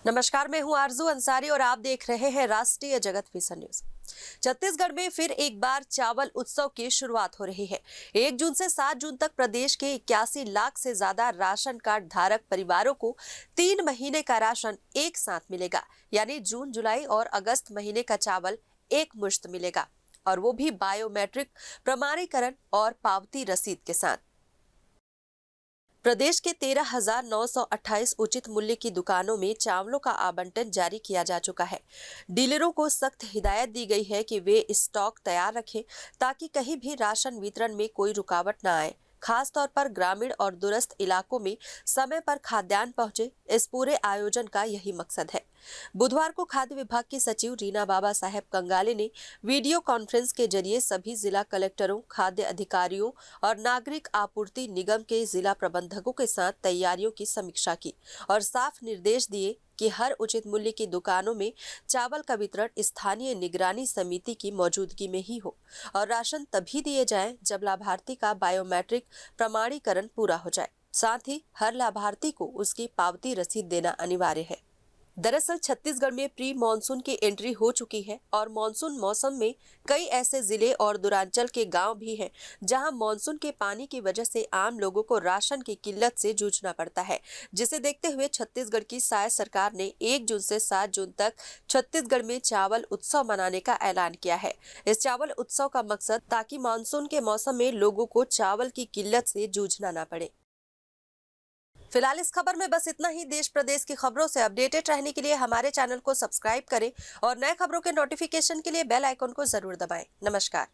नमस्कार, मैं हूं आरजू अंसारी और आप देख रहे हैं राष्ट्रीय जगत विज़न न्यूज। छत्तीसगढ़ में फिर एक बार चावल उत्सव की शुरुआत हो रही है। 1 जून से 7 जून तक प्रदेश के 81 लाख से ज्यादा राशन कार्ड धारक परिवारों को 3 महीने का राशन एक साथ मिलेगा। यानी जून, जुलाई और अगस्त महीने का चावल एक मुश्त मिलेगा, और वो भी बायोमेट्रिक प्रमाणीकरण और पावती रसीद के साथ। प्रदेश के 13,928 उचित मूल्य की दुकानों में चावलों का आवंटन जारी किया जा चुका है। डीलरों को सख्त हिदायत दी गई है कि वे स्टॉक तैयार रखें ताकि कहीं भी राशन वितरण में कोई रुकावट न आए। खास तौर पर ग्रामीण और दूरस्थ इलाकों में समय पर खाद्यान्न पहुंचे, इस पूरे आयोजन का यही मकसद है। बुधवार को खाद्य विभाग की सचिव रीना बाबा साहेब कंगाले ने वीडियो कॉन्फ्रेंस के जरिए सभी जिला कलेक्टरों, खाद्य अधिकारियों और नागरिक आपूर्ति निगम के जिला प्रबंधकों के साथ तैयारियों की समीक्षा की और साफ निर्देश दिए कि हर उचित मूल्य की दुकानों में चावल का वितरण स्थानीय निगरानी समिति की मौजूदगी में ही हो और राशन तभी दिए जाएं जब लाभार्थी का बायोमेट्रिक प्रमाणीकरण पूरा हो जाए। साथ ही हर लाभार्थी को उसकी पावती रसीद देना अनिवार्य है। दरअसल छत्तीसगढ़ में प्री मानसून की एंट्री हो चुकी है और मानसून मौसम में कई ऐसे जिले और दूरांचल के गांव भी हैं जहां मानसून के पानी की वजह से आम लोगों को राशन की किल्लत से जूझना पड़ता है, जिसे देखते हुए छत्तीसगढ़ की शायद सरकार ने 1 जून से 7 जून तक छत्तीसगढ़ में चावल उत्सव मनाने का ऐलान किया है। इस चावल उत्सव का मकसद ताकि मानसून के मौसम में लोगों को चावल की किल्लत से जूझना न पड़े। फिलहाल इस खबर में बस इतना ही। देश प्रदेश की खबरों से अपडेटेड रहने के लिए हमारे चैनल को सब्सक्राइब करें और नए खबरों के नोटिफिकेशन के लिए बेल आइकन को जरूर दबाएं। नमस्कार।